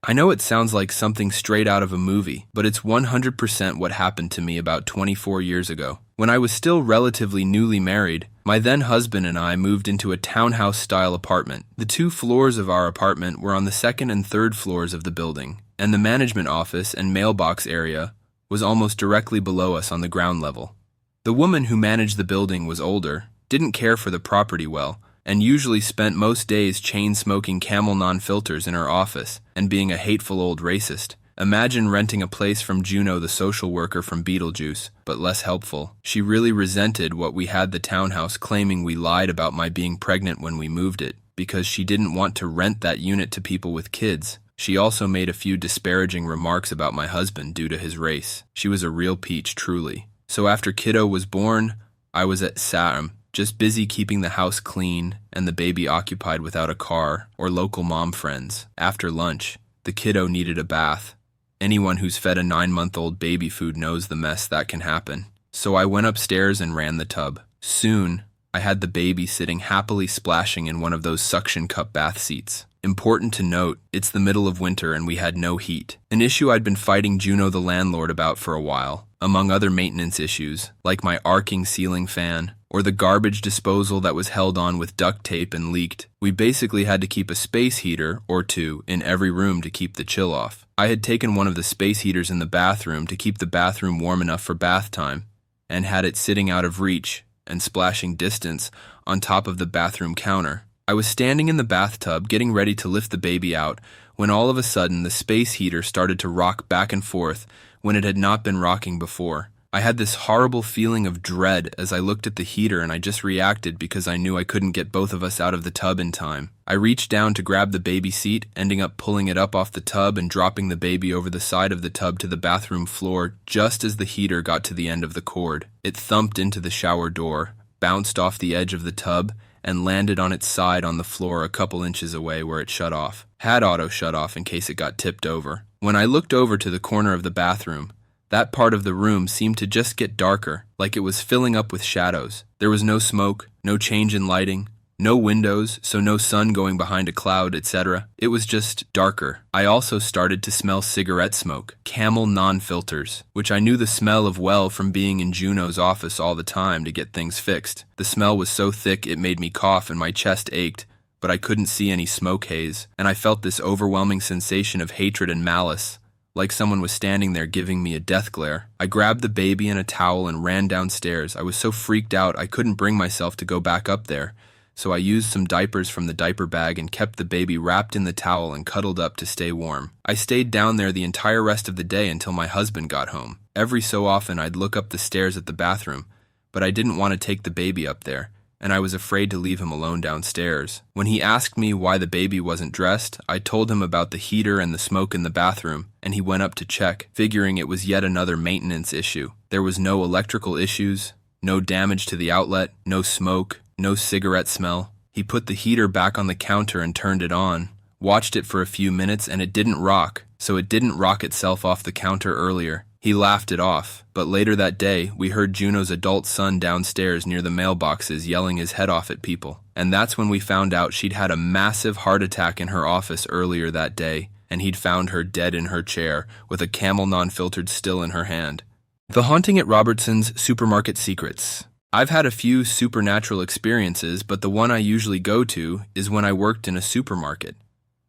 I know it sounds like something straight out of a movie, but it's 100% what happened to me about 24 years ago. When I was still relatively newly married, my then husband and I moved into a townhouse-style apartment. The 2 floors of our apartment were on the 2nd and 3rd floors of the building, and the management office and mailbox area was almost directly below us on the ground level. The woman who managed the building was older, didn't care for the property well, and usually spent most days chain-smoking Camel non-filters in her office and being a hateful old racist. Imagine renting a place from Juno the social worker from Beetlejuice, but less helpful. She really resented what we had the townhouse claiming we lied about my being pregnant when we moved it, because she didn't want to rent that unit to people with kids. She also made a few disparaging remarks about my husband due to his race. She was a real peach, truly. So after kiddo was born, I was at Sarum, just busy keeping the house clean and the baby occupied without a car or local mom friends. After lunch, the kiddo needed a bath. Anyone who's fed a 9-month-old baby food knows the mess that can happen. So I went upstairs and ran the tub. Soon, I had the baby sitting happily splashing in one of those suction cup bath seats. Important to note, it's the middle of winter and we had no heat. An issue I'd been fighting Juno the landlord about for a while, among other maintenance issues, like my arcing ceiling fan, or the garbage disposal that was held on with duct tape and leaked. We basically had to keep a space heater or 2 in every room to keep the chill off. I had taken one of the space heaters in the bathroom to keep the bathroom warm enough for bath time, and had it sitting out of reach and splashing distance on top of the bathroom counter. I was standing in the bathtub getting ready to lift the baby out when all of a sudden the space heater started to rock back and forth when it had not been rocking before. I had this horrible feeling of dread as I looked at the heater, and I just reacted because I knew I couldn't get both of us out of the tub in time. I reached down to grab the baby seat, ending up pulling it up off the tub and dropping the baby over the side of the tub to the bathroom floor just as the heater got to the end of the cord. It thumped into the shower door, bounced off the edge of the tub, and landed on its side on the floor a couple inches away where it shut off. Had auto shut off in case it got tipped over. When I looked over to the corner of the bathroom, that part of the room seemed to just get darker, like it was filling up with shadows. There was no smoke, no change in lighting, no windows, so no sun going behind a cloud, etc. It was just darker. I also started to smell cigarette smoke, Camel non-filters, which I knew the smell of well from being in Juno's office all the time to get things fixed. The smell was so thick it made me cough and my chest ached, but I couldn't see any smoke haze, and I felt this overwhelming sensation of hatred and malice, like someone was standing there giving me a death glare. I grabbed the baby and a towel and ran downstairs. I was so freaked out I couldn't bring myself to go back up there, so I used some diapers from the diaper bag and kept the baby wrapped in the towel and cuddled up to stay warm. I stayed down there the entire rest of the day until my husband got home. Every so often I'd look up the stairs at the bathroom, but I didn't want to take the baby up there, and I was afraid to leave him alone downstairs. When he asked me why the baby wasn't dressed, I told him about the heater and the smoke in the bathroom, and he went up to check, figuring it was yet another maintenance issue. There was no electrical issues, no damage to the outlet, no smoke, no cigarette smell. He put the heater back on the counter and turned it on, watched it for a few minutes, and it didn't rock, so it didn't rock itself off the counter earlier. He laughed it off, but later that day, we heard Juno's adult son downstairs near the mailboxes yelling his head off at people. And that's when we found out she'd had a massive heart attack in her office earlier that day, and he'd found her dead in her chair with a Camel non-filtered still in her hand. The haunting at Robertson's Supermarket Secrets. I've had a few supernatural experiences, but the one I usually go to is when I worked in a supermarket.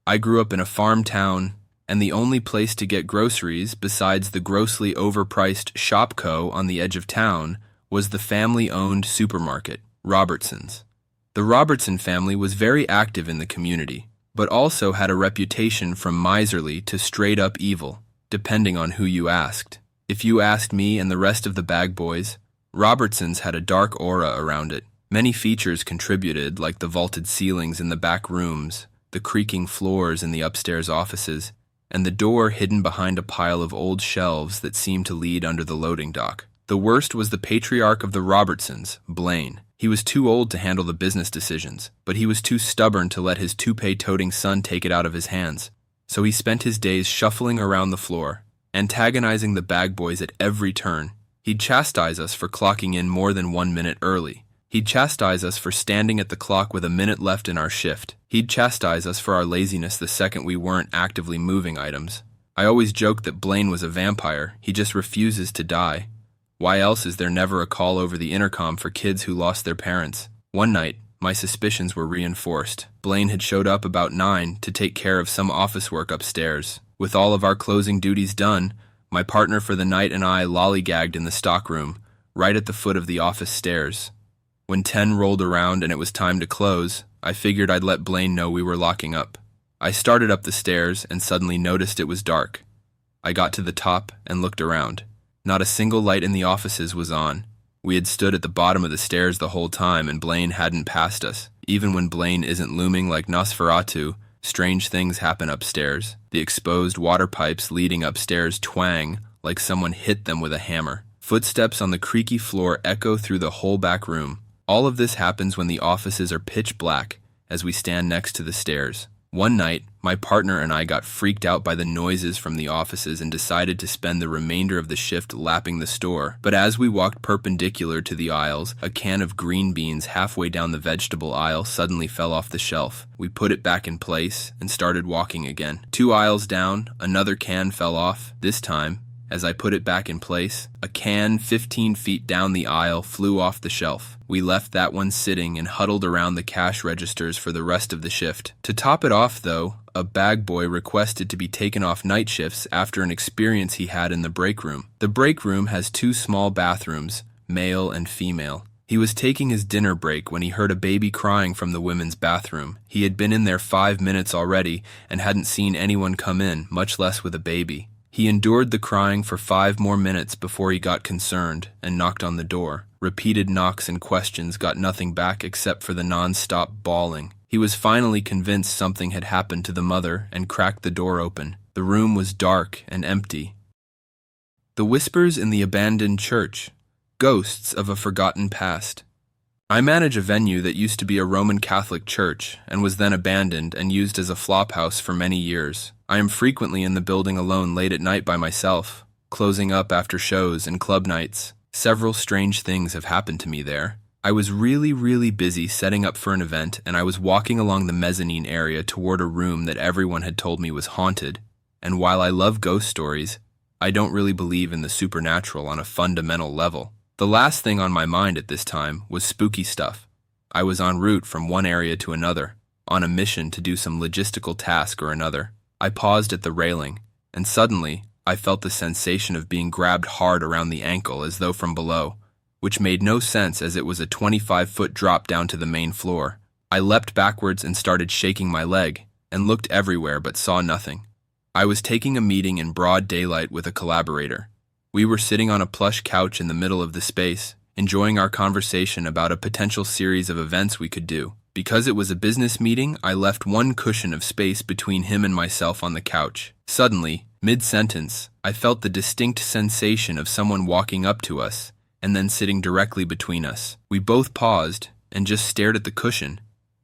I grew up in a farm town, and the only place to get groceries besides the grossly overpriced Shopco on the edge of town was the family-owned supermarket, Robertson's. The Robertson family was very active in the community, but also had a reputation from miserly to straight-up evil, depending on who you asked. If you asked me and the rest of the bag boys, Robertson's had a dark aura around it. Many features contributed, like the vaulted ceilings in the back rooms, the creaking floors in the upstairs offices, and the door hidden behind a pile of old shelves that seemed to lead under the loading dock. The worst was the patriarch of the Robertsons, Blaine. He was too old to handle the business decisions, but he was too stubborn to let his toupee-toting son take it out of his hands. So he spent his days shuffling around the floor, antagonizing the bag boys at every turn. He'd chastise us for clocking in more than 1 minute early, He'd chastise us for standing at the clock with a minute left in our shift. He'd chastise us for our laziness the second we weren't actively moving items. I always joked that Blaine was a vampire. He just refuses to die. Why else is there never a call over the intercom for kids who lost their parents? One night, my suspicions were reinforced. Blaine had showed up about 9 to take care of some office work upstairs. With all of our closing duties done, my partner for the night and I lollygagged in the stockroom, right at the foot of the office stairs. When 10 rolled around and it was time to close, I figured I'd let Blaine know we were locking up. I started up the stairs and suddenly noticed it was dark. I got to the top and looked around. Not a single light in the offices was on. We had stood at the bottom of the stairs the whole time and Blaine hadn't passed us. Even when Blaine isn't looming like Nosferatu, strange things happen upstairs. The exposed water pipes leading upstairs twang like someone hit them with a hammer. Footsteps on the creaky floor echo through the whole back room. All of this happens when the offices are pitch black as we stand next to the stairs. One night, my partner and I got freaked out by the noises from the offices and decided to spend the remainder of the shift lapping the store. But as we walked perpendicular to the aisles, a can of green beans halfway down the vegetable aisle suddenly fell off the shelf. We put it back in place and started walking again. 2 aisles down, another can fell off. This time, as I put it back in place, a can 15 feet down the aisle flew off the shelf. We left that one sitting and huddled around the cash registers for the rest of the shift. To top it off, though, a bag boy requested to be taken off night shifts after an experience he had in the break room. The break room has 2 small bathrooms, male and female. He was taking his dinner break when he heard a baby crying from the women's bathroom. He had been in there 5 minutes already and hadn't seen anyone come in, much less with a baby. He endured the crying for 5 more minutes before he got concerned and knocked on the door. Repeated knocks and questions got nothing back except for the non-stop bawling. He was finally convinced something had happened to the mother and cracked the door open. The room was dark and empty. The whispers in the abandoned church. Ghosts of a forgotten past. I manage a venue that used to be a Roman Catholic church and was then abandoned and used as a flophouse for many years. I am frequently in the building alone late at night by myself, closing up after shows and club nights. Several strange things have happened to me there. I was really busy setting up for an event, and I was walking along the mezzanine area toward a room that everyone had told me was haunted. And while I love ghost stories, I don't really believe in the supernatural on a fundamental level. The last thing on my mind at this time was spooky stuff. I was en route from one area to another, on a mission to do some logistical task or another. I paused at the railing, and suddenly I felt the sensation of being grabbed hard around the ankle as though from below, which made no sense as it was a 25-foot drop down to the main floor. I leapt backwards and started shaking my leg, and looked everywhere but saw nothing. I was taking a meeting in broad daylight with a collaborator. We were sitting on a plush couch in the middle of the space, enjoying our conversation about a potential series of events we could do. Because it was a business meeting, I left one cushion of space between him and myself on the couch. Suddenly, mid-sentence, I felt the distinct sensation of someone walking up to us and then sitting directly between us. We both paused and just stared at the cushion,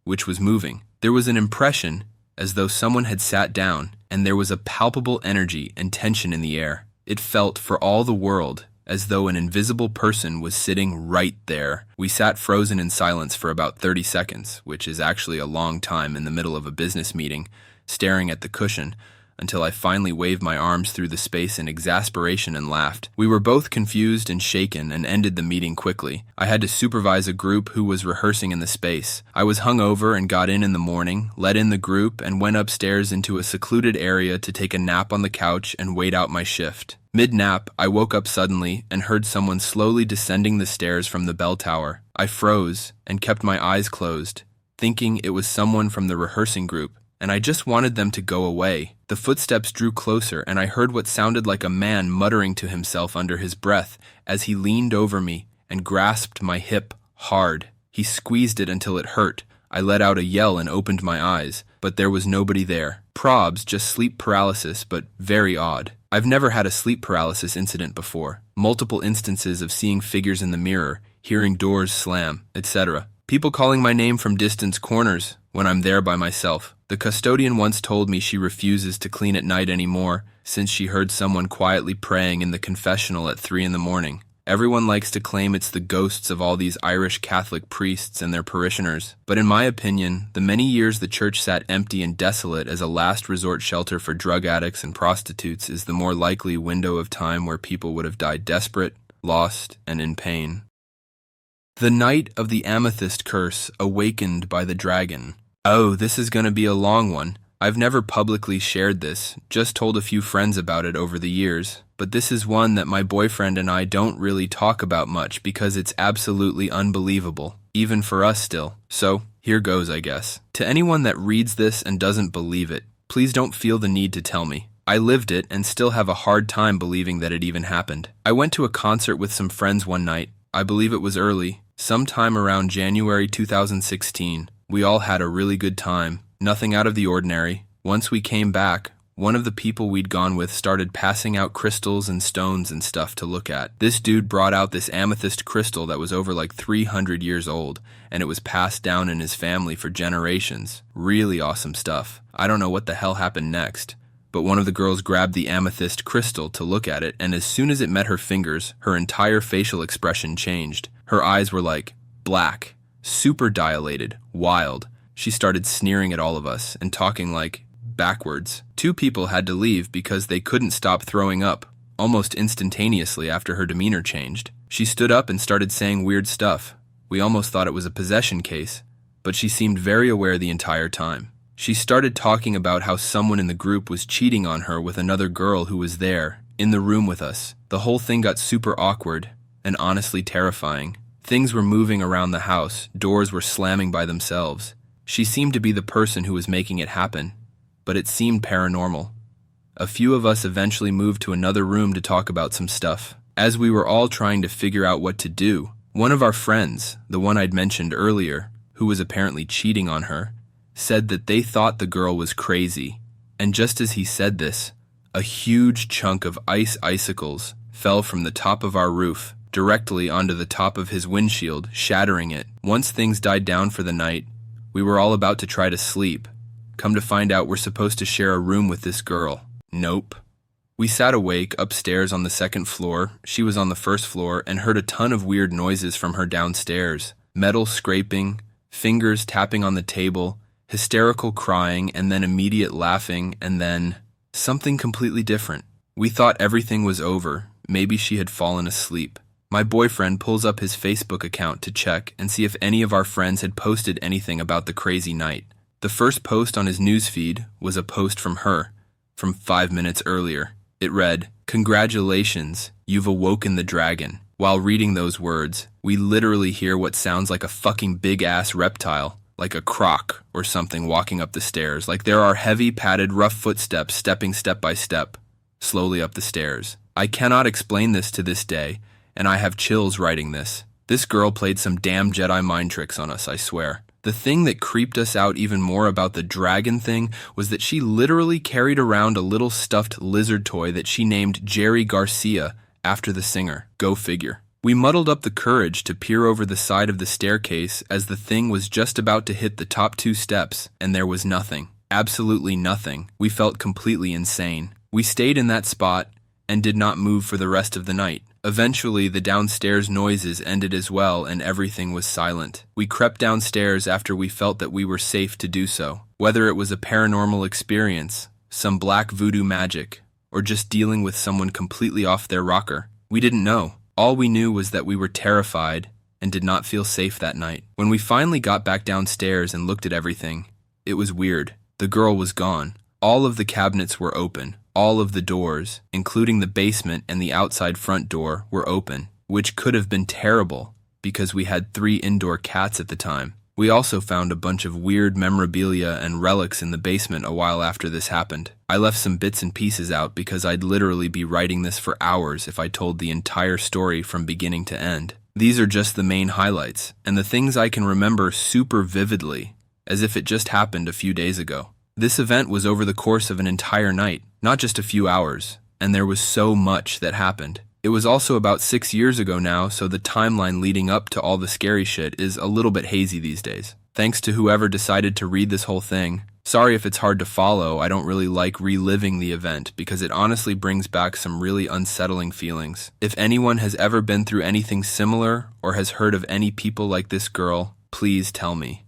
which was moving. There was an impression as though someone had sat down, and there was a palpable energy and tension in the air. It felt, for all the world, as though an invisible person was sitting right there. We sat frozen in silence for about 30 seconds, which is actually a long time in the middle of a business meeting, staring at the cushion, until I finally waved my arms through the space in exasperation and laughed. We were both confused and shaken and ended the meeting quickly. I had to supervise a group who was rehearsing in the space. I was hungover and got in the morning, led in the group, and went upstairs into a secluded area to take a nap on the couch and wait out my shift. Mid-nap, I woke up suddenly and heard someone slowly descending the stairs from the bell tower. I froze and kept my eyes closed, thinking it was someone from the rehearsing group, and I just wanted them to go away. The footsteps drew closer, and I heard what sounded like a man muttering to himself under his breath as he leaned over me and grasped my hip hard. He squeezed it until it hurt. I let out a yell and opened my eyes, but there was nobody there. Probs, just sleep paralysis, but very odd. I've never had a sleep paralysis incident before. Multiple instances of seeing figures in the mirror, hearing doors slam, etc. People calling my name from distance corners when I'm there by myself. The custodian once told me she refuses to clean at night anymore since she heard someone quietly praying in the confessional at 3 in the morning. Everyone likes to claim it's the ghosts of all these Irish Catholic priests and their parishioners, but in my opinion, the many years the church sat empty and desolate as a last resort shelter for drug addicts and prostitutes is the more likely window of time where people would have died desperate, lost, and in pain. The night of the Amethyst Curse, awakened by the dragon. Oh, this is going to be a long one. I've never publicly shared this, just told a few friends about it over the years, but this is one that my boyfriend and I don't really talk about much because it's absolutely unbelievable, even for us still. So, here goes, I guess. To anyone that reads this and doesn't believe it, please don't feel the need to tell me. I lived it and still have a hard time believing that it even happened. I went to a concert with some friends one night. I believe it was early, sometime around January 2016. We all had a really good time. Nothing out of the ordinary. Once we came back, one of the people we'd gone with started passing out crystals and stones and stuff to look at. This dude brought out this amethyst crystal that was over like 300 years old, and it was passed down in his family for generations. Really awesome stuff. I don't know what the hell happened next, but one of the girls grabbed the amethyst crystal to look at it, and as soon as it met her fingers, her entire facial expression changed. Her eyes were like black, super dilated, wild. She started sneering at all of us and talking like backwards. 2 people had to leave because they couldn't stop throwing up almost instantaneously after her demeanor changed. She stood up and started saying weird stuff. We almost thought it was a possession case, but she seemed very aware the entire time. She started talking about how someone in the group was cheating on her with another girl who was there, in the room with us. The whole thing got super awkward and honestly terrifying. Things were moving around the house, doors were slamming by themselves. She seemed to be the person who was making it happen, but it seemed paranormal. A few of us eventually moved to another room to talk about some stuff. As we were all trying to figure out what to do, one of our friends, the one I'd mentioned earlier, who was apparently cheating on her, said that they thought the girl was crazy. And just as he said this, a huge chunk of icicles fell from the top of our roof, directly onto the top of his windshield, shattering it. Once things died down for the night, we were all about to try to sleep. Come to find out we're supposed to share a room with this girl. Nope. We sat awake upstairs on the 2nd floor, she was on the 1st floor, and heard a ton of weird noises from her downstairs. Metal scraping, fingers tapping on the table, hysterical crying, and then immediate laughing, and then something completely different. We thought everything was over. Maybe she had fallen asleep. My boyfriend pulls up his Facebook account to check and see if any of our friends had posted anything about the crazy night. The first post on his newsfeed was a post from her, from 5 minutes earlier. It read, "Congratulations, you've awoken the dragon." While reading those words, we literally hear what sounds like a fucking big-ass reptile, like a croc or something walking up the stairs, like there are heavy, padded, rough footsteps stepping step by step, slowly up the stairs. I cannot explain this to this day, and I have chills writing this. This girl played some damn Jedi mind tricks on us, I swear. The thing that creeped us out even more about the dragon thing was that she literally carried around a little stuffed lizard toy that she named Jerry Garcia after the singer. Go figure. We muddled up the courage to peer over the side of the staircase as the thing was just about to hit the top 2 steps, and there was nothing. Absolutely nothing. We felt completely insane. We stayed in that spot and did not move for the rest of the night. Eventually, the downstairs noises ended as well and everything was silent. We crept downstairs after we felt that we were safe to do so. Whether it was a paranormal experience, some black voodoo magic, or just dealing with someone completely off their rocker, we didn't know. All we knew was that we were terrified and did not feel safe that night. When we finally got back downstairs and looked at everything, it was weird. The girl was gone. All of the cabinets were open. All of the doors, including the basement and the outside front door, were open, which could have been terrible because we had 3 indoor cats at the time. We also found a bunch of weird memorabilia and relics in the basement a while after this happened. I left some bits and pieces out because I'd literally be writing this for hours if I told the entire story from beginning to end. These are just the main highlights, and the things I can remember super vividly, as if it just happened a few days ago. This event was over the course of an entire night, not just a few hours, and there was so much that happened. It was also about 6 years ago now, so the timeline leading up to all the scary shit is a little bit hazy these days. Thanks to whoever decided to read this whole thing. Sorry if it's hard to follow. I don't really like reliving the event because it honestly brings back some really unsettling feelings. If anyone has ever been through anything similar or has heard of any people like this girl, please tell me.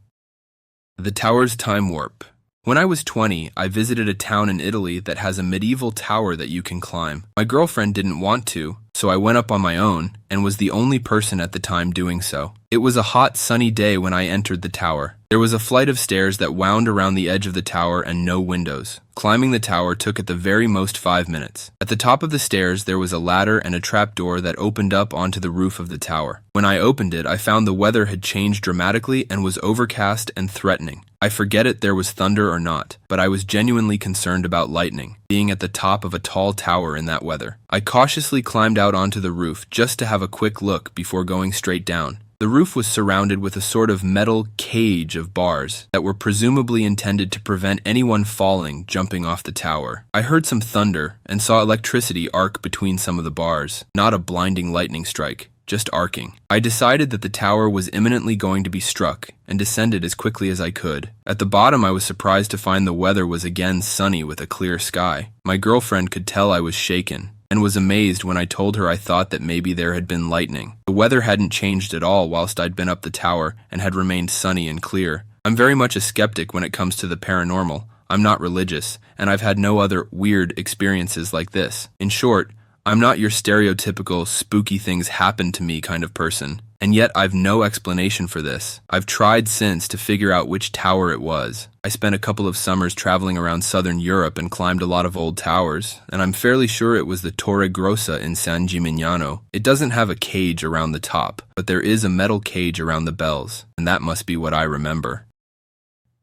The Tower's Time Warp. When I was 20, I visited a town in Italy that has a medieval tower that you can climb. My girlfriend didn't want to, so I went up on my own and was the only person at the time doing so. It was a hot, sunny day when I entered the tower. There was a flight of stairs that wound around the edge of the tower and no windows. Climbing the tower took at the very most 5 minutes. At the top of the stairs, there was a ladder and a trapdoor that opened up onto the roof of the tower. When I opened it, I found the weather had changed dramatically and was overcast and threatening. I forget it there was thunder or not, but I was genuinely concerned about lightning, being at the top of a tall tower in that weather. I cautiously climbed out onto the roof just to have a quick look before going straight down. The roof was surrounded with a sort of metal cage of bars that were presumably intended to prevent anyone falling jumping off the tower. I heard some thunder and saw electricity arc between some of the bars, not a blinding lightning strike, just arcing. I decided that the tower was imminently going to be struck and descended as quickly as I could. At the bottom, I was surprised to find the weather was again sunny with a clear sky. My girlfriend could tell I was shaken and was amazed when I told her I thought that maybe there had been lightning. The weather hadn't changed at all whilst I'd been up the tower and had remained sunny and clear. I'm very much a skeptic when it comes to the paranormal. I'm not religious, and I've had no other weird experiences like this. In short, I'm not your stereotypical spooky things happen to me kind of person, and yet I've no explanation for this. I've tried since to figure out which tower it was. I spent a couple of summers traveling around southern Europe and climbed a lot of old towers, and I'm fairly sure it was the Torre Grossa in San Gimignano. It doesn't have a cage around the top, but there is a metal cage around the bells, and that must be what I remember.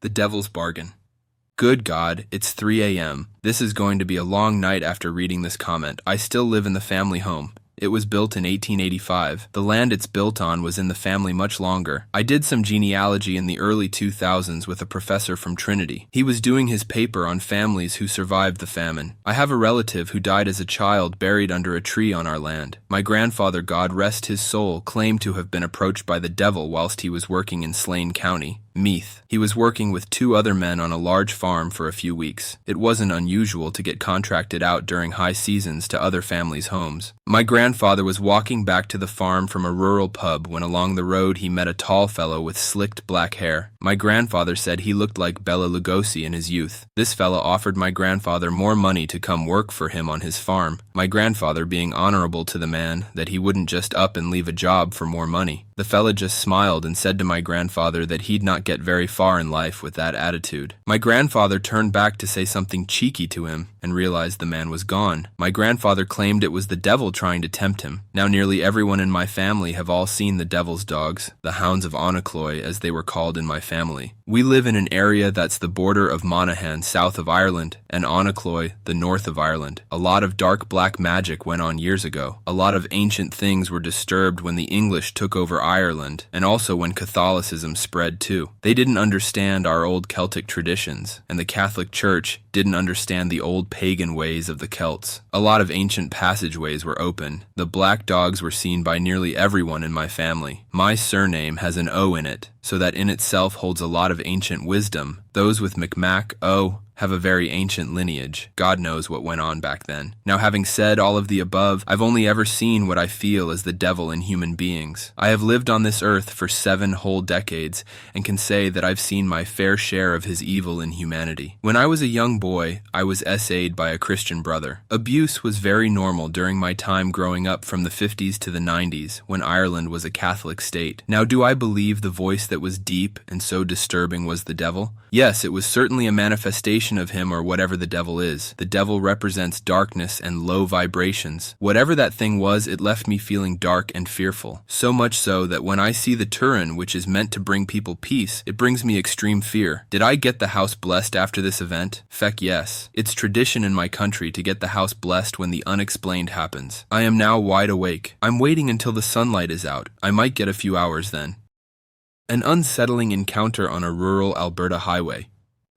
The Devil's Bargain. Good God, it's 3 a.m. This is going to be a long night after reading this comment. I still live in the family home. It was built in 1885. The land it's built on was in the family much longer. I did some genealogy in the early 2000s with a professor from Trinity. He was doing his paper on families who survived the famine. I have a relative who died as a child buried under a tree on our land. My grandfather, God rest his soul, claimed to have been approached by the devil whilst he was working in Slane County, Meath. He was working with 2 other men on a large farm for a few weeks. It wasn't unusual to get contracted out during high seasons to other families' homes. My grandfather was walking back to the farm from a rural pub when along the road he met a tall fellow with slicked black hair. My grandfather said he looked like Bela Lugosi in his youth. This fella offered my grandfather more money to come work for him on his farm, my grandfather being honorable to the man that he wouldn't just up and leave a job for more money. The fella just smiled and said to my grandfather that he'd not get very far in life with that attitude. My grandfather turned back to say something cheeky to him and realized the man was gone. My grandfather claimed it was the devil trying to tempt him. Now nearly everyone in my family have all seen the devil's dogs, the hounds of Onocloy as they were called in my family. We live in an area that's the border of Monaghan south of Ireland and Onocloy the north of Ireland. A lot of dark black magic went on years ago. A lot of ancient things were disturbed when the English took over Ireland and also when Catholicism spread too. They didn't understand our old Celtic traditions, and the Catholic Church didn't understand the old pagan ways of the Celts. A lot of ancient passageways were open. The black dogs were seen by nearly everyone in my family. My surname has an O in it, so that in itself holds a lot of ancient wisdom. Those with McMac, O, have a very ancient lineage. God knows what went on back then. Now, having said all of the above, I've only ever seen what I feel as the devil in human beings. I have lived on this earth for 7 whole decades and can say that I've seen my fair share of his evil in humanity. When I was a young boy, I was SA'd by a Christian brother. Abuse was very normal during my time growing up from the 50s to the 90s, when Ireland was a Catholic state. Now, do I believe the voice that was deep and so disturbing was the devil? Yes, it was certainly a manifestation of him or whatever the devil is. The devil represents darkness and low vibrations. Whatever that thing was, it left me feeling dark and fearful. So much so that when I see the Turin, which is meant to bring people peace, it brings me extreme fear. Did I get the house blessed after this event? Feck yes. It's tradition in my country to get the house blessed when the unexplained happens. I am now wide awake. I'm waiting until the sunlight is out. I might get a few hours then. An unsettling encounter on a rural Alberta highway.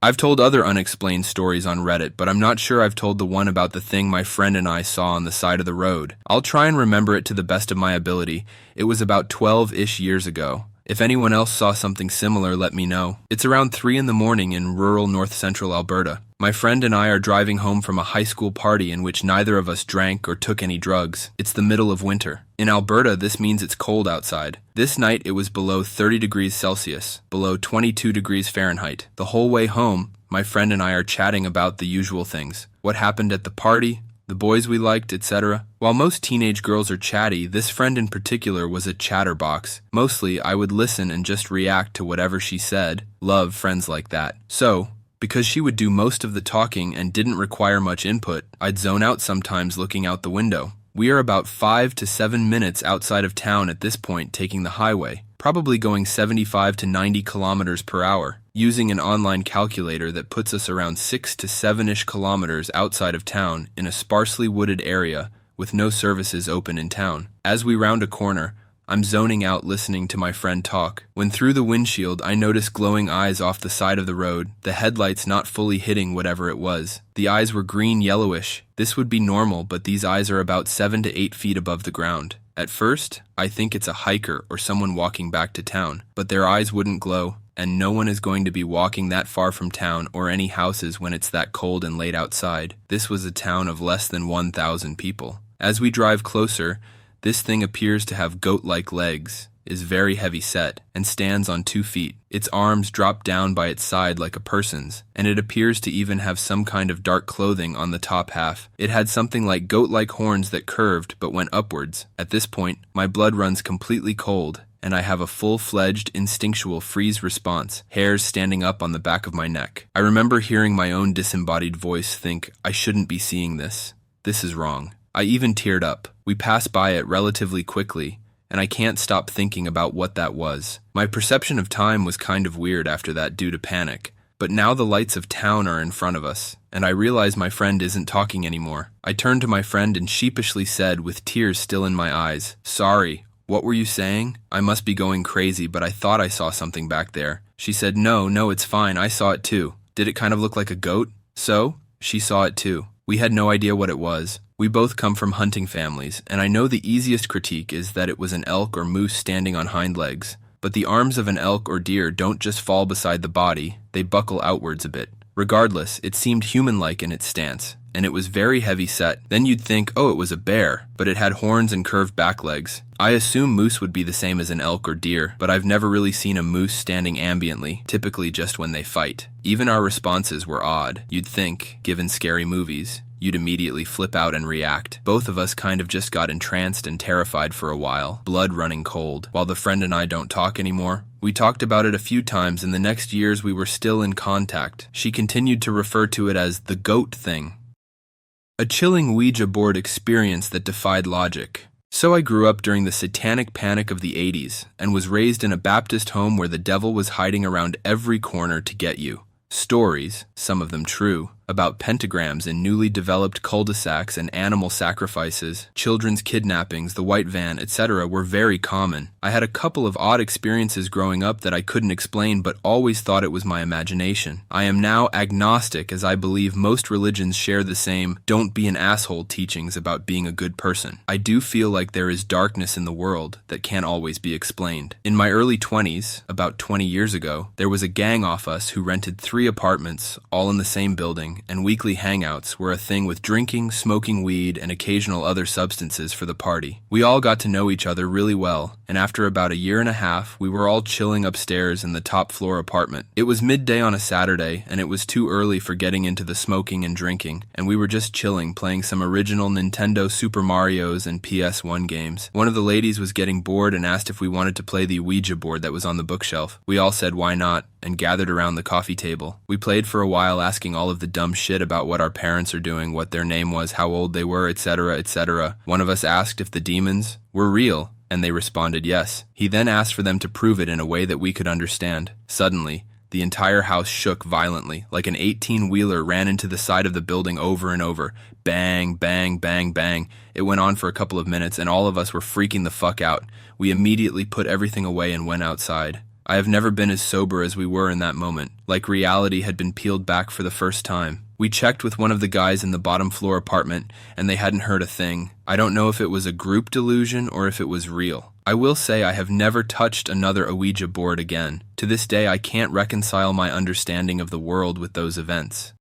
I've told other unexplained stories on Reddit, but I'm not sure I've told the one about the thing my friend and I saw on the side of the road. I'll try and remember it to the best of my ability. It was about 12-ish years ago. If anyone else saw something similar, let me know. It's around 3 in the morning in rural north-central Alberta. My friend and I are driving home from a high school party in which neither of us drank or took any drugs. It's the middle of winter. In Alberta, this means it's cold outside. This night, it was below 30 degrees Celsius, below 22 degrees Fahrenheit. The whole way home, my friend and I are chatting about the usual things. What happened at the party, the boys we liked, etc. While most teenage girls are chatty, this friend in particular was a chatterbox. Mostly, I would listen and just react to whatever she said. Love friends like that. So, because she would do most of the talking and didn't require much input, I'd zone out sometimes looking out the window. We are about 5 to 7 minutes outside of town at this point, taking the highway, probably going 75 to 90 kilometers per hour, using an online calculator that puts us around 6 to 7-ish kilometers outside of town in a sparsely wooded area with no services open in town. As we round a corner, I'm zoning out listening to my friend talk, when through the windshield I notice glowing eyes off the side of the road, the headlights not fully hitting whatever it was. The eyes were green-yellowish. This would be normal, but these eyes are about 7 to 8 feet above the ground. At first, I think it's a hiker or someone walking back to town, but their eyes wouldn't glow, and no one is going to be walking that far from town or any houses when it's that cold and late outside. This was a town of less than 1,000 people. As we drive closer, this thing appears to have goat-like legs, is very heavy set, and stands on 2 feet. Its arms drop down by its side like a person's, and it appears to even have some kind of dark clothing on the top half. It had something like goat-like horns that curved but went upwards. At this point, my blood runs completely cold, and I have a full-fledged instinctual freeze response, hairs standing up on the back of my neck. I remember hearing my own disembodied voice think, I shouldn't be seeing this. This is wrong. I even teared up. We passed by it relatively quickly, and I can't stop thinking about what that was. My perception of time was kind of weird after that due to panic, but now the lights of town are in front of us, and I realize my friend isn't talking anymore. I turned to my friend and sheepishly said, with tears still in my eyes, "Sorry, what were you saying? I must be going crazy, but I thought I saw something back there." She said, No, it's fine, I saw it too. Did it kind of look like a goat? So, she saw it too. We had no idea what it was. We both come from hunting families, and I know the easiest critique is that it was an elk or moose standing on hind legs. But the arms of an elk or deer don't just fall beside the body, they buckle outwards a bit. Regardless, it seemed human-like in its stance, and it was very heavy set. Then you'd think, oh, it was a bear, but it had horns and curved back legs. I assume moose would be the same as an elk or deer, but I've never really seen a moose standing ambiently, typically just when they fight. Even our responses were odd. You'd think, given scary movies, you'd immediately flip out and react. Both of us kind of just got entranced and terrified for a while, blood running cold. While the friend and I don't talk anymore, we talked about it a few times, and the next years we were still in contact. She continued to refer to it as the goat thing. A chilling Ouija board experience that defied logic. So I grew up during the satanic panic of the 80s, and was raised in a Baptist home where the devil was hiding around every corner to get you. Stories, some of them true, about pentagrams in newly developed cul-de-sacs and animal sacrifices, children's kidnappings, the white van, etc. were very common. I had a couple of odd experiences growing up that I couldn't explain but always thought it was my imagination. I am now agnostic, as I believe most religions share the same "don't be an asshole" teachings about being a good person. I do feel like there is darkness in the world that can't always be explained. In my early 20s, about 20 years ago, there was a gang off us who rented 3 apartments, all in the same building, and weekly hangouts were a thing, with drinking, smoking weed, and occasional other substances for the party. We all got to know each other really well, and after about a year and a half, we were all chilling upstairs in the top floor apartment. It was midday on a Saturday, and it was too early for getting into the smoking and drinking, and we were just chilling, playing some original Nintendo Super Marios and PS1 games. One of the ladies was getting bored and asked if we wanted to play the Ouija board that was on the bookshelf. We all said why not, and gathered around the coffee table. We played for a while, asking all of the dumb shit about what our parents are doing, what their name was, how old they were, etc., etc. One of us asked if the demons were real, and they responded yes. He then asked for them to prove it in a way that we could understand. Suddenly, the entire house shook violently, like an 18-wheeler ran into the side of the building over and over. Bang, bang, bang, bang. It went on for a couple of minutes, and all of us were freaking the fuck out. We immediately put everything away and went outside. I have never been as sober as we were in that moment, like reality had been peeled back for the first time. We checked with one of the guys in the bottom floor apartment, and they hadn't heard a thing. I don't know if it was a group delusion or if it was real. I will say I have never touched another Ouija board again. To this day, I can't reconcile my understanding of the world with those events.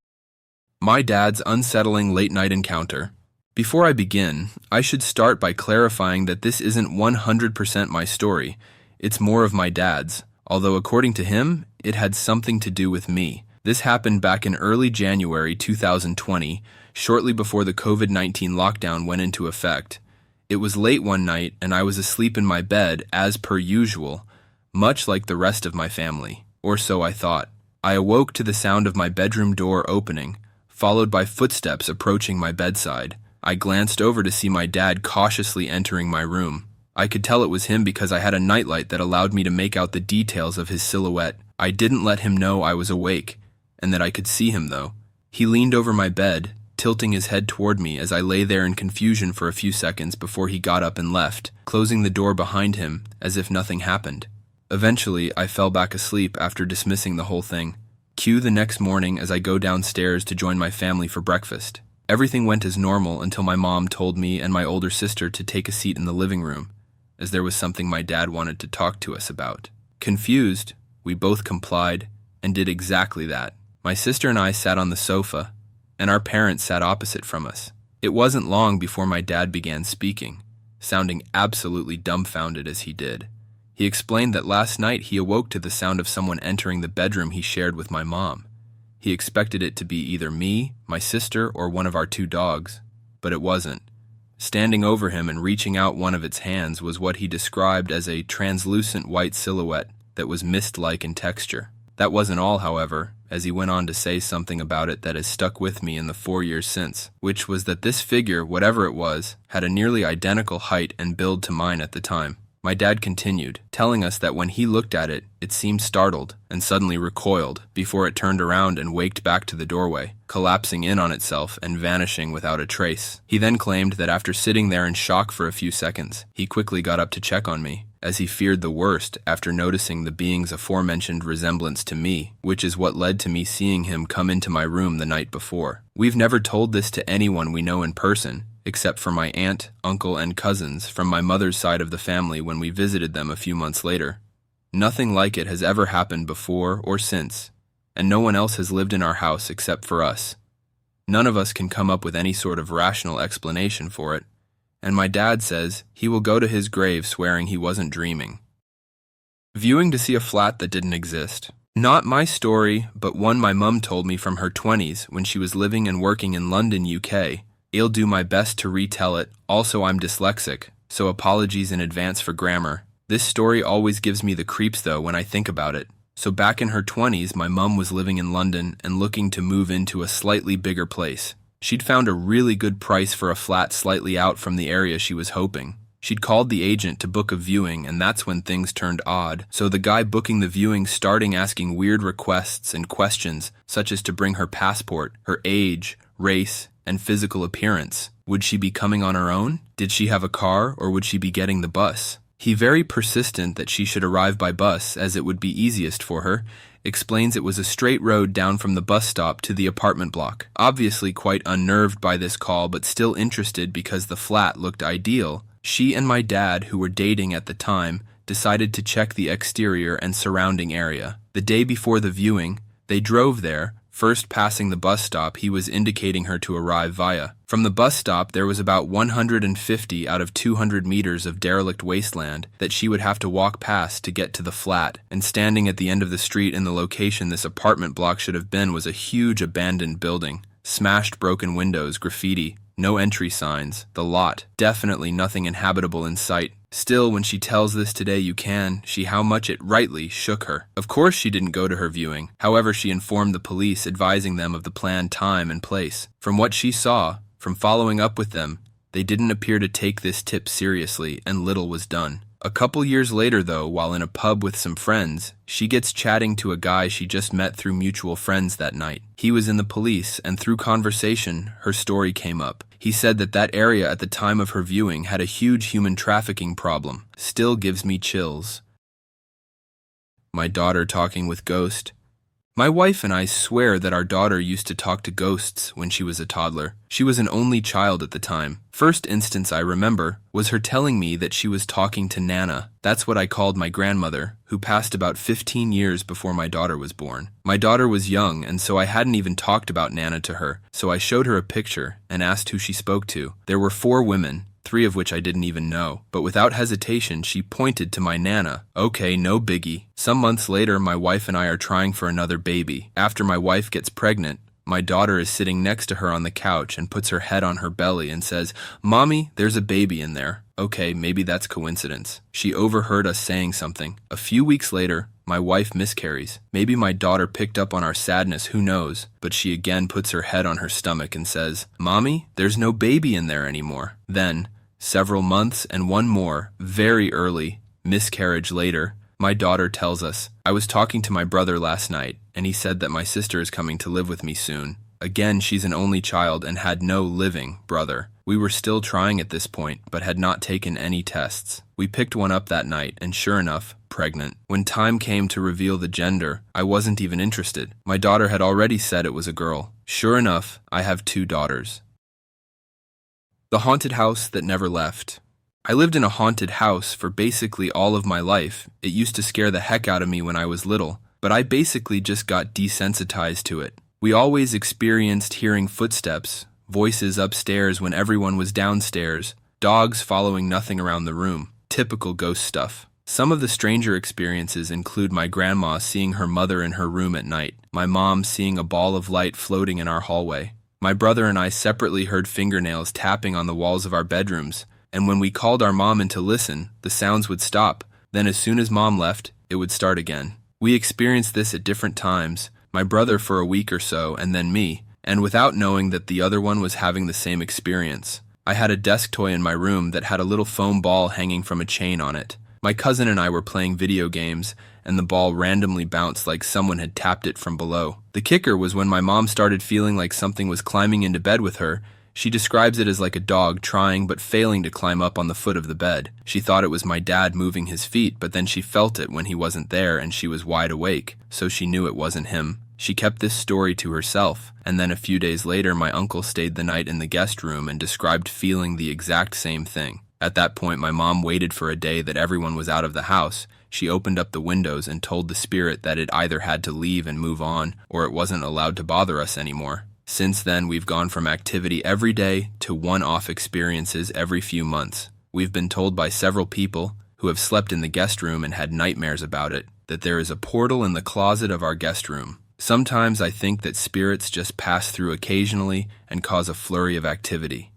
My dad's unsettling late-night encounter. Before I begin, I should start by clarifying that this isn't 100% my story. It's more of my dad's, although according to him, it had something to do with me. This happened back in early January 2020, shortly before the COVID-19 lockdown went into effect. It was late one night, and I was asleep in my bed, as per usual, much like the rest of my family, or so I thought. I awoke to the sound of my bedroom door opening, followed by footsteps approaching my bedside. I glanced over to see my dad cautiously entering my room. I could tell it was him because I had a nightlight that allowed me to make out the details of his silhouette. I didn't let him know I was awake, and that I could see him, though. He leaned over my bed, tilting his head toward me as I lay there in confusion for a few seconds before he got up and left, closing the door behind him as if nothing happened. Eventually, I fell back asleep after dismissing the whole thing. Cue the next morning as I go downstairs to join my family for breakfast. Everything went as normal until my mom told me and my older sister to take a seat in the living room, as there was something my dad wanted to talk to us about. Confused, we both complied and did exactly that. My sister and I sat on the sofa, and our parents sat opposite from us. It wasn't long before my dad began speaking, sounding absolutely dumbfounded as he did. He explained that last night he awoke to the sound of someone entering the bedroom he shared with my mom. He expected it to be either me, my sister, or one of our two dogs, but it wasn't. Standing over him and reaching out one of its hands was what he described as a translucent white silhouette that was mist-like in texture. That wasn't all, however, as he went on to say something about it that has stuck with me in the 4 years since, which was that this figure, whatever it was, had a nearly identical height and build to mine at the time. My dad continued, telling us that when he looked at it, it seemed startled and suddenly recoiled before it turned around and waked back to the doorway, collapsing in on itself and vanishing without a trace. He then claimed that after sitting there in shock for a few seconds, he quickly got up to check on me, as he feared the worst after noticing the being's aforementioned resemblance to me, which is what led to me seeing him come into my room the night before. We've never told this to anyone we know in person, except for my aunt, uncle, and cousins from my mother's side of the family when we visited them a few months later. Nothing like it has ever happened before or since, and no one else has lived in our house except for us. None of us can come up with any sort of rational explanation for it, and my dad says he will go to his grave swearing he wasn't dreaming. Viewing to see a flat that didn't exist. Not my story, but one my mum told me from her 20s when she was living and working in London, UK. I'll do my best to retell it. Also, I'm dyslexic, so apologies in advance for grammar. This story always gives me the creeps though when I think about it. So back in her 20s, my mum was living in London and looking to move into a slightly bigger place. She'd found a really good price for a flat slightly out from the area she was hoping. She'd called the agent to book a viewing, and that's when things turned odd. So the guy booking the viewing starting asking weird requests and questions, such as to bring her passport, her age, race, and physical appearance. Would she be coming on her own? Did she have a car, or would she be getting the bus? He, very persistent that she should arrive by bus as it would be easiest for her, explains it was a straight road down from the bus stop to the apartment block. Obviously quite unnerved by this call but still interested because the flat looked ideal, she and my dad, who were dating at the time, decided to check the exterior and surrounding area. The day before the viewing, they drove there, first passing the bus stop he was indicating her to arrive via. From the bus stop, there was about 150 out of 200 meters of derelict wasteland that she would have to walk past to get to the flat, and standing at the end of the street in the location this apartment block should have been was a huge abandoned building. Smashed broken windows, graffiti, no entry signs, the lot, definitely nothing inhabitable in sight. Still, when she tells this today you can see how much it rightly shook her. Of course she didn't go to her viewing. However, she informed the police, advising them of the planned time and place. From what she saw, from following up with them, they didn't appear to take this tip seriously, and little was done. A couple years later, though, while in a pub with some friends, she gets chatting to a guy she just met through mutual friends that night. He was in the police, and through conversation, her story came up. He said that that area at the time of her viewing had a huge human trafficking problem. Still gives me chills. My daughter talking with Ghost. My wife and I swear that our daughter used to talk to ghosts when she was a toddler. She was an only child at the time. First instance I remember was her telling me that she was talking to Nana. That's what I called my grandmother, who passed about 15 years before my daughter was born. My daughter was young, and so I hadn't even talked about Nana to her, so I showed her a picture and asked who she spoke to. There were 4 women, 3 of which I didn't even know, but without hesitation she pointed to my Nana. Okay, no biggie. Some months later, my wife and I are trying for another baby. After my wife gets pregnant, my daughter is sitting next to her on the couch and puts her head on her belly and says, "Mommy, there's a baby in there." Okay, maybe that's coincidence. She overheard us saying something. A few weeks later, my wife miscarries. Maybe my daughter picked up on our sadness, who knows, but she again puts her head on her stomach and says, "Mommy, there's no baby in there anymore." Then, several months and one more, very early, miscarriage later, my daughter tells us, "I was talking to my brother last night, and he said that my sister is coming to live with me soon." Again, she's an only child and had no living brother. We were still trying at this point, but had not taken any tests. We picked one up that night, and sure enough, pregnant. When time came to reveal the gender, I wasn't even interested. My daughter had already said it was a girl. Sure enough, I have 2 daughters. The haunted house that never left. I lived in a haunted house for basically all of my life. It used to scare the heck out of me when I was little, but I basically just got desensitized to it. We always experienced hearing footsteps, voices upstairs when everyone was downstairs, dogs following nothing around the room. Typical ghost stuff. Some of the stranger experiences include my grandma seeing her mother in her room at night, my mom seeing a ball of light floating in our hallway. My brother and I separately heard fingernails tapping on the walls of our bedrooms, and when we called our mom in to listen, the sounds would stop. Then as soon as mom left, it would start again. We experienced this at different times, my brother for a week or so, and then me, and without knowing that the other one was having the same experience. I had a desk toy in my room that had a little foam ball hanging from a chain on it. My cousin and I were playing video games, and the ball randomly bounced like someone had tapped it from below. The kicker was when my mom started feeling like something was climbing into bed with her. She describes it as like a dog trying but failing to climb up on the foot of the bed. She thought it was my dad moving his feet, but then she felt it when he wasn't there and she was wide awake, so she knew it wasn't him. She kept this story to herself, and then a few days later my uncle stayed the night in the guest room and described feeling the exact same thing. At that point my mom waited for a day that everyone was out of the house. She opened up the windows and told the spirit that it either had to leave and move on, or it wasn't allowed to bother us anymore. Since then, we've gone from activity every day to one-off experiences every few months. We've been told by several people who have slept in the guest room and had nightmares about it that there is a portal in the closet of our guest room. Sometimes I think that spirits just pass through occasionally and cause a flurry of activity.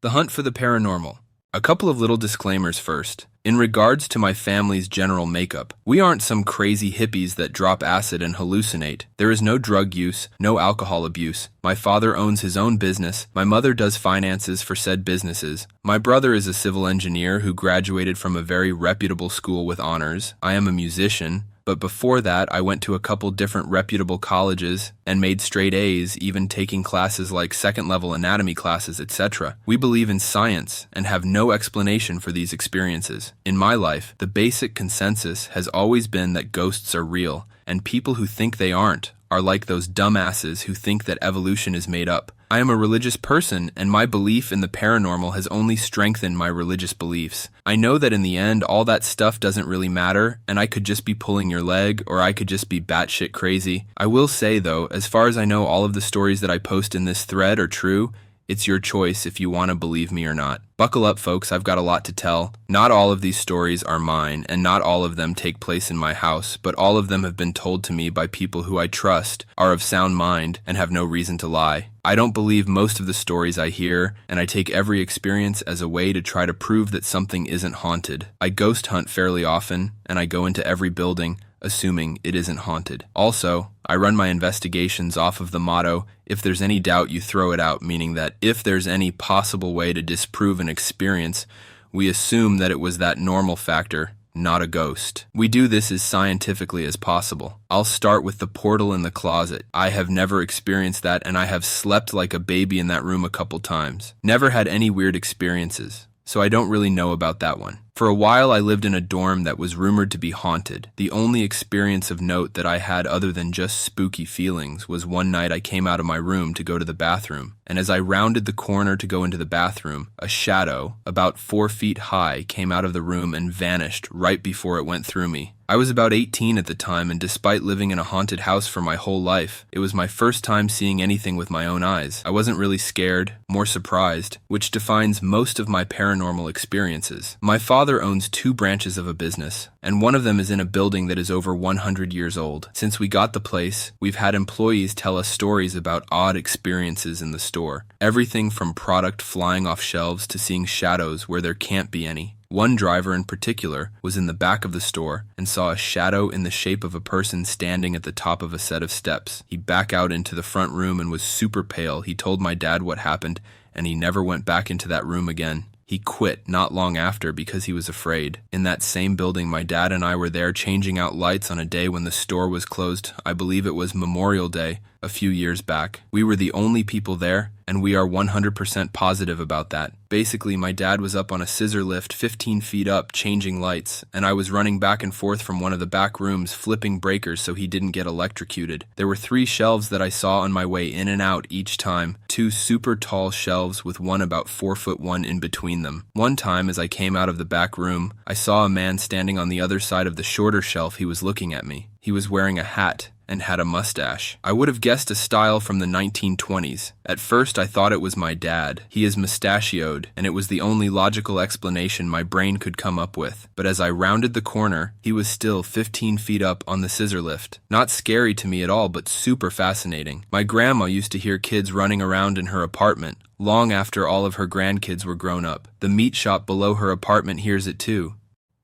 The hunt for the paranormal. A couple of little disclaimers first. In regards to my family's general makeup, we aren't some crazy hippies that drop acid and hallucinate. There is no drug use, no alcohol abuse. My father owns his own business. My mother does finances for said businesses. My brother is a civil engineer who graduated from a very reputable school with honors. I am a musician. But before that, I went to a couple different reputable colleges and made straight A's, even taking classes like second-level anatomy classes, etc. We believe in science and have no explanation for these experiences. In my life, the basic consensus has always been that ghosts are real, and people who think they aren't are like those dumbasses who think that evolution is made up. I am a religious person, and my belief in the paranormal has only strengthened my religious beliefs. I know that in the end, all that stuff doesn't really matter, and I could just be pulling your leg, or I could just be batshit crazy. I will say, though, as far as I know, all of the stories that I post in this thread are true. It's your choice if you want to believe me or not. Buckle up, folks, I've got a lot to tell. Not all of these stories are mine, and not all of them take place in my house, but all of them have been told to me by people who I trust, are of sound mind, and have no reason to lie. I don't believe most of the stories I hear, and I take every experience as a way to try to prove that something isn't haunted. I ghost hunt fairly often, and I go into every building, assuming it isn't haunted. Also, I run my investigations off of the motto, if there's any doubt, you throw it out, meaning that if there's any possible way to disprove an experience, we assume that it was that normal factor, not a ghost. We do this as scientifically as possible. I'll start with the portal in the closet. I have never experienced that, and I have slept like a baby in that room a couple times. Never had any weird experiences. so I don't really know about that one. For a while, I lived in a dorm that was rumored to be haunted. The only experience of note that I had other than just spooky feelings was one night I came out of my room to go to the bathroom, and as I rounded the corner to go into the bathroom, a shadow, about 4 feet high, came out of the room and vanished right before it went through me. I was about 18 at the time, and despite living in a haunted house for my whole life, it was my first time seeing anything with my own eyes. I wasn't really scared, more surprised, which defines most of my paranormal experiences. My father owns 2 branches of a business, and one of them is in a building that is over 100 years old. Since we got the place, we've had employees tell us stories about odd experiences in the store. Everything from product flying off shelves to seeing shadows where there can't be any. One driver in particular was in the back of the store and saw a shadow in the shape of a person standing at the top of a set of steps. He backed out into the front room and was super pale. He told my dad what happened, and he never went back into that room again. He quit not long after because he was afraid. In that same building, my dad and I were there changing out lights on a day when the store was closed. I believe it was Memorial Day a few years back. We were the only people there, and we are 100% positive about that. Basically, my dad was up on a scissor lift 15 feet up changing lights, and I was running back and forth from one of the back rooms flipping breakers so he didn't get electrocuted. There were 3 shelves that I saw on my way in and out each time, 2 super tall shelves with one about 4'1" in between them. One time, as I came out of the back room, I saw a man standing on the other side of the shorter shelf. He was looking at me. He was wearing a hat and had a mustache. I would have guessed a style from the 1920s. At first, I thought it was my dad. He is mustachioed, and it was the only logical explanation my brain could come up with. But as I rounded the corner, he was still 15 feet up on the scissor lift. Not scary to me at all, but super fascinating. My grandma used to hear kids running around in her apartment long after all of her grandkids were grown up. The meat shop below her apartment hears it too.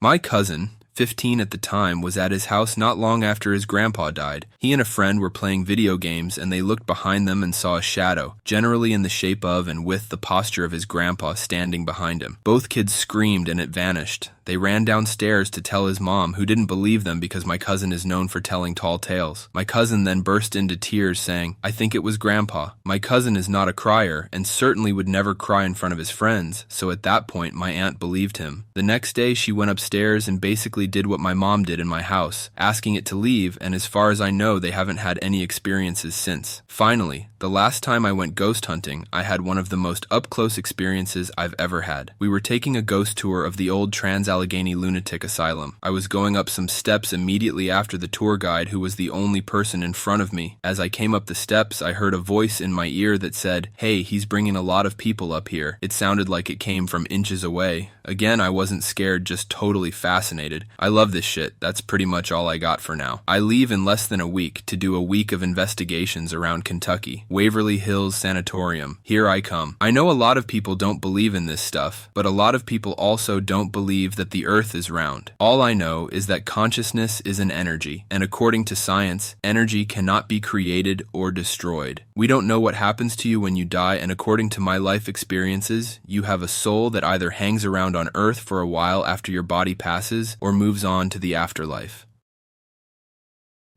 My cousin, 15 at the time, was at his house not long after his grandpa died. He and a friend were playing video games, and they looked behind them and saw a shadow, generally in the shape of and with the posture of his grandpa standing behind him. Both kids screamed and it vanished. They ran downstairs to tell his mom, who didn't believe them because my cousin is known for telling tall tales. My cousin then burst into tears saying, "I think it was Grandpa." My cousin is not a crier and certainly would never cry in front of his friends, so at that point my aunt believed him. The next day she went upstairs and basically did what my mom did in my house, asking it to leave, and as far as I know they haven't had any experiences since. Finally, the last time I went ghost hunting, I had one of the most up-close experiences I've ever had. We were taking a ghost tour of the old Trans-Allegheny Lunatic Asylum. I was going up some steps immediately after the tour guide, who was the only person in front of me. As I came up the steps, I heard a voice in my ear that said, "Hey, he's bringing a lot of people up here." It sounded like it came from inches away. Again, I wasn't scared, just totally fascinated. I love this shit. That's pretty much all I got for now. I leave in less than a week to do a week of investigations around Kentucky. Waverly Hills Sanatorium. Here I come. I know a lot of people don't believe in this stuff, but a lot of people also don't believe that the earth is round. All I know is that consciousness is an energy, and according to science, energy cannot be created or destroyed. We don't know what happens to you when you die, and according to my life experiences, you have a soul that either hangs around on earth for a while after your body passes or moves on to the afterlife.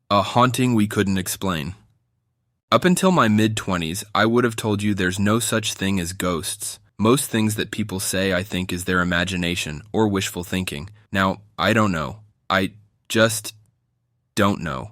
A haunting we couldn't explain. Up until my mid-20s, I would have told you there's no such thing as ghosts. Most things that people say, I think, is their imagination or wishful thinking. Now, I don't know. I just don't know.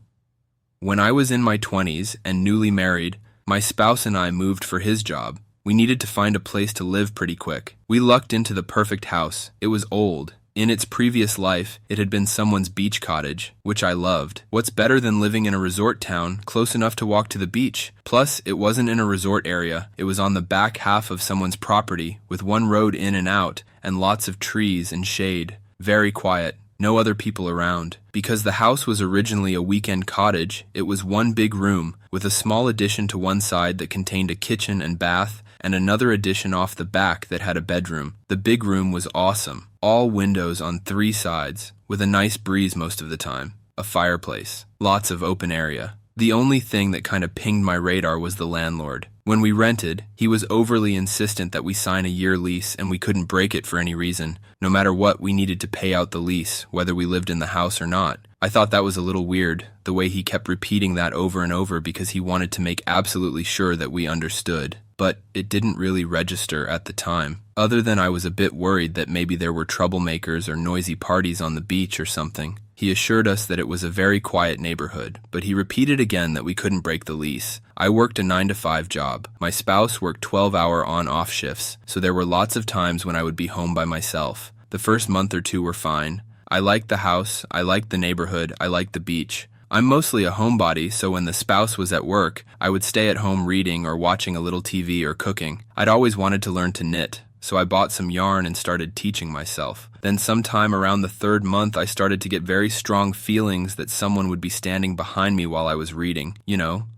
When I was in my 20s and newly married, my spouse and I moved for his job. We needed to find a place to live pretty quick. We lucked into the perfect house. It was old. In its previous life, it had been someone's beach cottage, which I loved. What's better than living in a resort town, close enough to walk to the beach? Plus, it wasn't in a resort area. It was on the back half of someone's property, with one road in and out, and lots of trees and shade. Very quiet. No other people around. Because the house was originally a weekend cottage, it was one big room, with a small addition to one side that contained a kitchen and bath, and another addition off the back that had a bedroom. The big room was awesome. All windows on 3 sides, with a nice breeze most of the time. A fireplace. Lots of open area. The only thing that kind of pinged my radar was the landlord. When we rented, he was overly insistent that we sign a year lease and we couldn't break it for any reason. No matter what, we needed to pay out the lease, whether we lived in the house or not. I thought that was a little weird, the way he kept repeating that over and over because he wanted to make absolutely sure that we understood. But it didn't really register at the time, other than I was a bit worried that maybe there were troublemakers or noisy parties on the beach or something. He assured us that it was a very quiet neighborhood, but he repeated again that we couldn't break the lease. I worked a 9-to-5 job. My spouse worked 12-hour on-off shifts, so there were lots of times when I would be home by myself. The first month or two were fine. I liked the house, I liked the neighborhood, I liked the beach. I'm mostly a homebody, so when the spouse was at work, I would stay at home reading or watching a little TV or cooking. I'd always wanted to learn to knit, so I bought some yarn and started teaching myself. Then sometime around the 3rd month, I started to get very strong feelings that someone would be standing behind me while I was reading,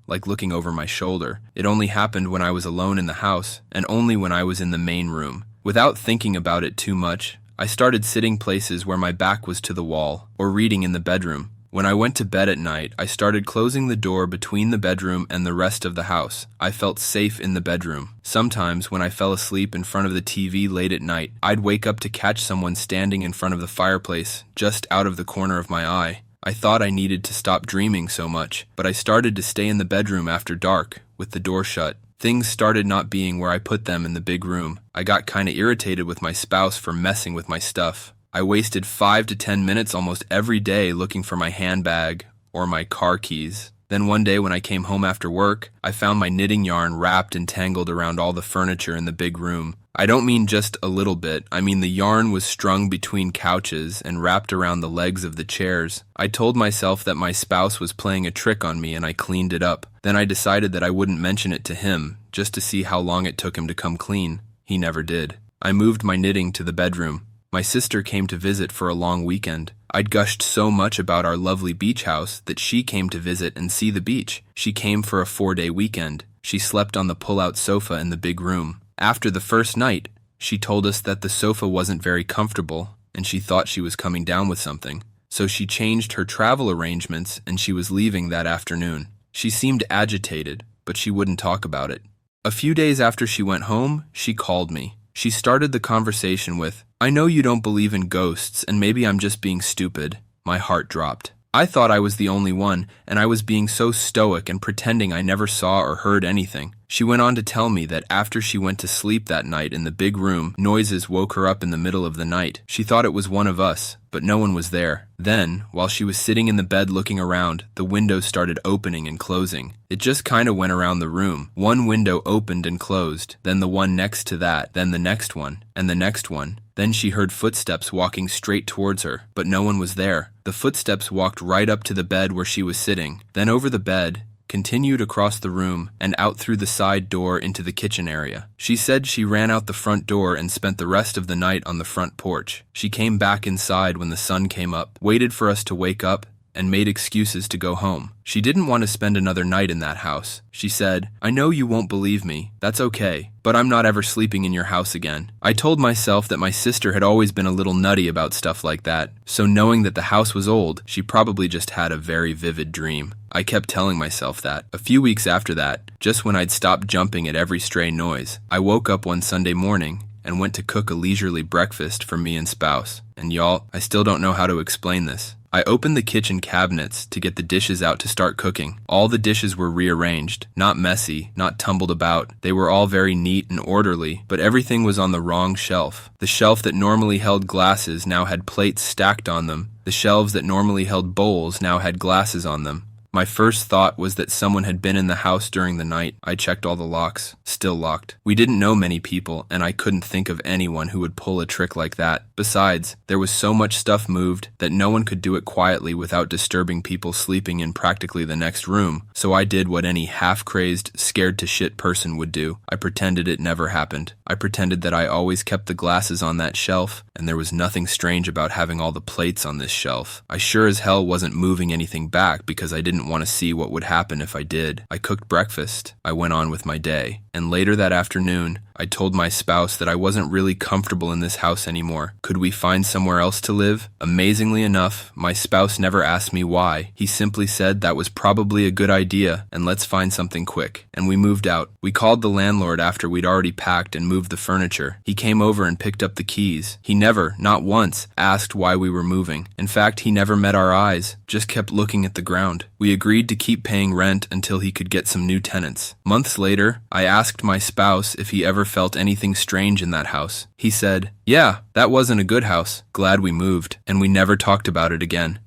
like looking over my shoulder. It only happened when I was alone in the house, and only when I was in the main room. Without thinking about it too much, I started sitting places where my back was to the wall, or reading in the bedroom. When I went to bed at night, I started closing the door between the bedroom and the rest of the house. I felt safe in the bedroom. Sometimes, when I fell asleep in front of the TV late at night, I'd wake up to catch someone standing in front of the fireplace, just out of the corner of my eye. I thought I needed to stop dreaming so much, but I started to stay in the bedroom after dark, with the door shut. Things started not being where I put them in the big room. I got kinda irritated with my spouse for messing with my stuff. I wasted 5 to 10 minutes almost every day looking for my handbag or my car keys. Then one day when I came home after work, I found my knitting yarn wrapped and tangled around all the furniture in the big room. I don't mean just a little bit, I mean the yarn was strung between couches and wrapped around the legs of the chairs. I told myself that my spouse was playing a trick on me and I cleaned it up. Then I decided that I wouldn't mention it to him, just to see how long it took him to come clean. He never did. I moved my knitting to the bedroom. My sister came to visit for a long weekend. I'd gushed so much about our lovely beach house that she came to visit and see the beach. She came for a 4-day weekend. She slept on the pull-out sofa in the big room. After the first night, she told us that the sofa wasn't very comfortable and she thought she was coming down with something. So she changed her travel arrangements and she was leaving that afternoon. She seemed agitated, but she wouldn't talk about it. A few days after she went home, she called me. She started the conversation with, "I know you don't believe in ghosts, and maybe I'm just being stupid." My heart dropped. I thought I was the only one, and I was being so stoic and pretending I never saw or heard anything. She went on to tell me that after she went to sleep that night in the big room, noises woke her up in the middle of the night. She thought it was one of us, but no one was there. Then, while she was sitting in the bed looking around, the windows started opening and closing. It just kinda went around the room. One window opened and closed, then the one next to that, then the next one, and the next one. Then she heard footsteps walking straight towards her, but no one was there. The footsteps walked right up to the bed where she was sitting, then over the bed, continued across the room, and out through the side door into the kitchen area. She said she ran out the front door and spent the rest of the night on the front porch. She came back inside when the sun came up, waited for us to wake up, and made excuses to go home. She didn't want to spend another night in that house. She said, "I know you won't believe me. That's okay, but I'm not ever sleeping in your house again." I told myself that my sister had always been a little nutty about stuff like that, so knowing that the house was old, she probably just had a very vivid dream. I kept telling myself that. A few weeks after that, just when I'd stopped jumping at every stray noise, I woke up one Sunday morning and went to cook a leisurely breakfast for me and spouse. And y'all, I still don't know how to explain this. I opened the kitchen cabinets to get the dishes out to start cooking. All the dishes were rearranged, not messy, not tumbled about. They were all very neat and orderly, but everything was on the wrong shelf. The shelf that normally held glasses now had plates stacked on them. The shelves that normally held bowls now had glasses on them. My first thought was that someone had been in the house during the night. I checked all the locks. Still locked. We didn't know many people, and I couldn't think of anyone who would pull a trick like that. Besides, there was so much stuff moved that no one could do it quietly without disturbing people sleeping in practically the next room. So I did what any half-crazed, scared-to-shit person would do. I pretended it never happened. I pretended that I always kept the glasses on that shelf, and there was nothing strange about having all the plates on this shelf. I sure as hell wasn't moving anything back because I didn't want to see what would happen if I did. I cooked breakfast. I went on with my day. And later that afternoon, I told my spouse that I wasn't really comfortable in this house anymore. Could we find somewhere else to live? Amazingly enough, my spouse never asked me why. He simply said that was probably a good idea and let's find something quick. And we moved out. We called the landlord after we'd already packed and moved the furniture. He came over and picked up the keys. He never, not once, asked why we were moving. In fact, he never met our eyes, just kept looking at the ground. We agreed to keep paying rent until he could get some new tenants. Months later, I asked my spouse if he ever felt anything strange in that house. He said, "Yeah, that wasn't a good house. Glad we moved." And we never talked about it again.